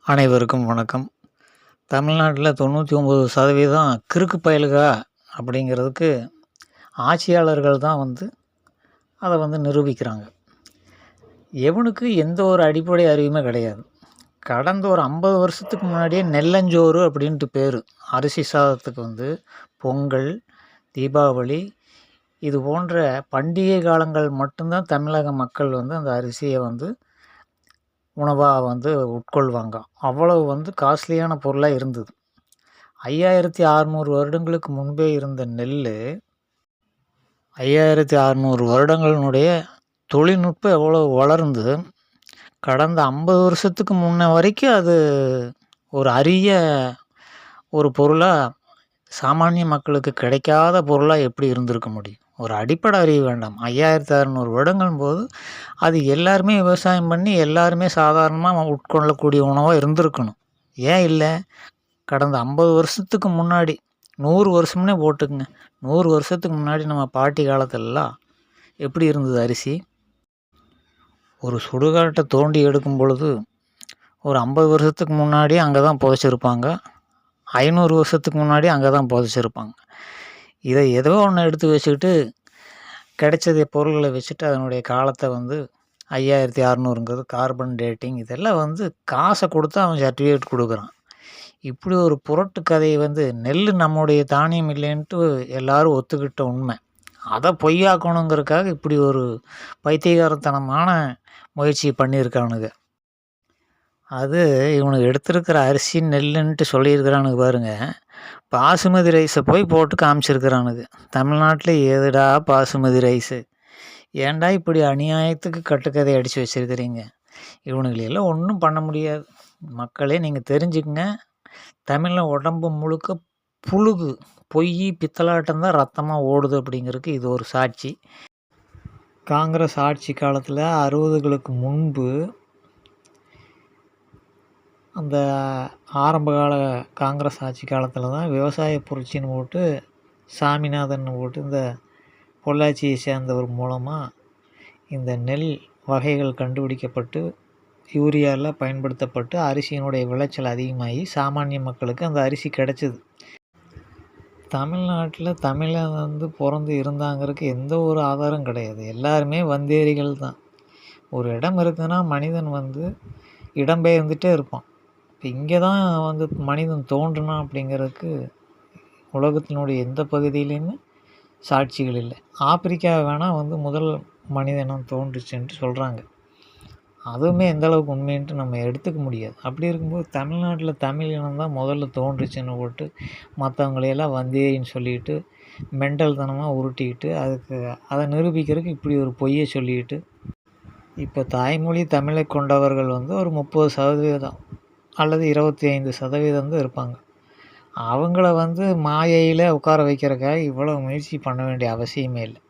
அனைவருக்கும் வணக்கம். தமிழ்நாட்டில 99% கிறுக்கு பயலுக அப்படிங்கிறதுக்கு ஆட்சியாளர்கள் தான் அத நிரூபிக்கிறாங்க. எவனுக்கு எந்த ஒரு அடிப்படை அறிவுமே கிடையாது. கடந்த ஒரு 50 வருஷத்துக்கு முன்னாடியே நெல்லஞ்சோறு அப்படின்ட்டு பேரு. அரிசி சாதத்துக்கு பொங்கல், தீபாவளி இது போன்ற பண்டிகை காலங்கள் மட்டும்தான் தமிழக மக்கள் அந்த அரிசிய உணவா உட்கொள்வாங்க. அவ்வளவு காஸ்ட்லியான பொருளா இருந்தது. 5600 வருடங்களுக்கு முன்பே இருந்த நெல்லு, 5600 வருடங்களினுடைய தொழில்நுட்பம் எவ்வளோ வளர்ந்து, கடந்த 50 வருஷத்துக்கு முன்ன வரைக்கும் அது ஒரு அரிய ஒரு பொருளா, சாமானிய மக்களுக்கு கிடைக்காத பொருளா எப்படி இருந்திருக்க முடியும்? ஒரு அடிப்படை அறிவு வேண்டாம். 5600 வருடங்கள்ம்போது, அது எல்லாருமே விவசாயம் பண்ணி, எல்லாருமே சாதாரணமா உட்கொள்ளக்கூடிய உணவா இருந்திருக்கணும். ஏன் இல்ல? கடந்த 50 வருஷத்துக்கு முன்னாடி, 100 வருஷம்னே போட்டுக்கங்க. 100 வருஷத்துக்கு முன்னாடி நம்ம பாட்டி காலத்துலலாம் எப்படி இருந்தது அரிசி? ஒரு சுடுகாட்ட தோண்டி எடுக்கும் பொழுது, ஒரு 50 வருஷத்துக்கு முன்னாடி அங்க தான் புதைச்சிருப்பாங்க. 500 வருஷத்துக்கு முன்னாடி அங்க தான் புதைச்சிருப்பாங்க. இதை ஏதோ ஒண்ணு எடுத்து வச்சுக்கிட்டு, கிடைச்சத பொருள்கள வச்சுட்டு அதனுடைய காலத்த 5600ங்கிறது கார்பன் டேட்டிங் இதெல்லாம் காசை கொடுத்து அவன் சர்டிஃபிகேட் குடுக்குறான். இப்படி ஒரு புரட்டு கதையை நெல் நம்முடைய தானியம் இல்லைன்ட்டு எல்லாரும் ஒத்துக்கிட்ட உண்மை. அதை பொய்யாக்கணுங்கிறதுக்காக இப்படி ஒரு பைத்தியகாரத்தனமான முயற்சி பண்ணியிருக்கானுங்க. அது இவனுக்கு எடுத்திருக்கிற அரிசி நெல்லுன்ட்டு சொல்லியிருக்கிறானுங்க பாருங்க. பாசுமதி ரைஸை போய் போட்டு காமிச்சிருக்கிறானுங்க. தமிழ்நாட்டில் ஏதுடா பாசுமதி ரைஸு? ஏன்டா இப்படி அநியாயத்துக்கு கட்டுக்கதை அடித்து வச்சிருக்கிறீங்க? இவனுங்களெல்லாம் ஒன்றும் பண்ண முடியாது. மக்களே நீங்கள் தெரிஞ்சுக்குங்க. தமிழில் உடம்பு முழுக்க புழுகு, பொய் பித்தலாட்டம் தான் ரத்தமாக ஓடுது அப்படிங்கிறதுக்கு இது ஒரு சாட்சி. காங்கிரஸ் ஆட்சி காலத்தில் 60களுக்கு முன்பு அந்த ஆரம்பகால காங்கிரஸ் ஆட்சி காலத்தில் தான் விவசாய புரட்சின்னு போட்டு சாமிநாதன் போட்டு இந்த பொள்ளாச்சியை சேர்ந்தவர் மூலமாக இந்த நெல் வகைகள் கண்டுபிடிக்கப்பட்டு யூரியாவில் பயன்படுத்தப்பட்டு அரிசியினுடைய விளைச்சல் அதிகமாகி சாமானிய மக்களுக்கு அந்த அரிசி கிடச்சிது. தமிழ்நாட்டில் தமிழன் பிறந்து இருந்தாங்கிறதுக்கு எந்த ஒரு ஆதாரம் கிடையாது. எல்லாருமே வந்தேரிகள் தான். ஒரு இடம் இருக்குதுன்னா மனிதன் இடம்பெயர்ந்துட்டே இருப்பான். இப்போ இங்கே தான் மனிதன் தோன்றுனான் அப்படிங்கிறதுக்கு உலகத்தினுடைய எந்த பகுதியிலையுமே சாட்சிகள் இல்லை. ஆப்பிரிக்கா வேணால் முதல் மனிதனம் தோன்றுச்சுன்ட்டு சொல்கிறாங்க. அதுவுமே எந்த அளவுக்கு உண்மைன்ட்டு நம்ம எடுத்துக்க முடியாது. அப்படி இருக்கும்போது தமிழ்நாட்டில் தமிழ் இனம் தான் முதல்ல தோன்றுச்சுன்னு போட்டு மற்றவங்களையெல்லாம் வந்தேரின்னு சொல்லிட்டு மெண்டல்தனமாக உருட்டிக்கிட்டு அதை நிரூபிக்கிறதுக்கு இப்படி ஒரு பொய்யை சொல்லிக்கிட்டு இப்போ தாய்மொழி தமிழை கொண்டவர்கள் ஒரு 30% அல்லது 25% தான் இருப்பாங்க. அவங்கள மாயையில் உட்கார வைக்கிறதுக்காக இவ்வளோ முயற்சி பண்ண வேண்டிய அவசியமே இல்லை.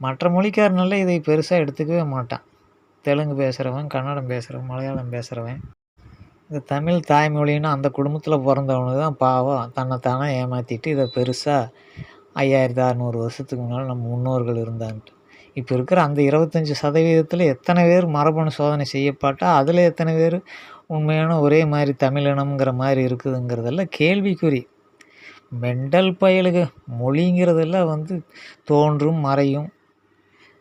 மற்ற மொழிக்காரனால இதை பெருசாக எடுத்துக்கவே மாட்டான். தெலுங்கு பேசுகிறவன், கன்னடம் பேசுகிறவன், மலையாளம் பேசுகிறவன், இந்த தமிழ் தாய்மொழின்னா அந்த குடும்பத்தில் பிறந்தவனுக்கு தான் பாவம் தன்னைத்தானே ஏமாற்றிட்டு இதை பெருசாக 5600 வருஷத்துக்கு முன்னால் நம்ம முன்னோர்கள் இருந்தான்ட்டு. இப்போ இருக்கிற அந்த 25%த்தில் எத்தனை பேர் மரபணு சோதனை செய்யப்பட்டால் அதில் எத்தனை பேர் உண்மையான ஒரே மாதிரி தமிழினம்ங்கிற மாதிரி இருக்குதுங்கிறதெல்லாம் கேள்விக்குறி. மெண்டல் பயலுக. மொழிங்கிறதெல்லாம் தோன்றும் மறையும்.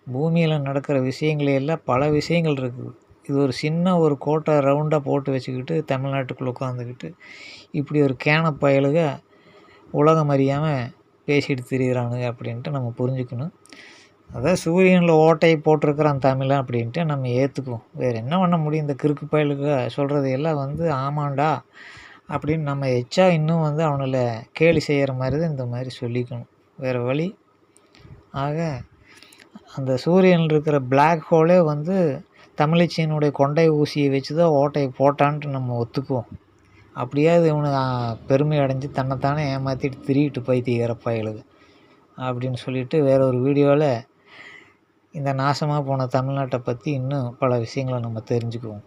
பூமியில் நடக்கிற விஷயங்களையெல்லாம் பல விஷயங்கள் இருக்குது. இது ஒரு சின்ன ஒரு கோட்டை ரவுண்டாக போட்டு வச்சுக்கிட்டு தமிழ்நாட்டுக்குள்ளே உட்காந்துக்கிட்டு இப்படி ஒரு கேன பயலுக உலகம் அறியாமல் பேசிட்டு திரிகிறானுங்க அப்படின்ட்டு நம்ம புரிஞ்சுக்கணும். அதான் சூரியனில் ஓட்டையை போட்டிருக்கிறான் தமிழன் அப்படின்ட்டு நம்ம ஏற்றுக்குவோம். வேறு என்ன பண்ண முடியும்? இந்த கிறுக்கு பயலுக சொல்கிறது எல்லாம் ஆமாண்டா அப்படின்னு நம்ம எச்சா இன்னும் அவங்கள கேலி செய்கிற மாதிரி தான் இந்த மாதிரி சொல்லிக்கணும். வேறு வழி. ஆக அந்த சூரியனில் இருக்கிற பிளாக் ஹோலே தமிழச்சியினுடைய கொண்டை ஊசியை வச்சு தான் ஓட்டையை போட்டான்ட்டு நம்ம ஒத்துக்குவோம். அப்படியாவது இவனுக்கு பெருமை அடைஞ்சு தன்னைத்தானே ஏமாற்றிட்டு திரிகிட்டு பைத்தியக்கார பயலுக அப்படின்னு சொல்லிட்டு வேற ஒரு வீடியோவில் இந்த நாசமாக போன தமிழ்நாட்டை பற்றி இன்னும் பல விஷயங்களை நம்ம தெரிஞ்சுக்குவோம்.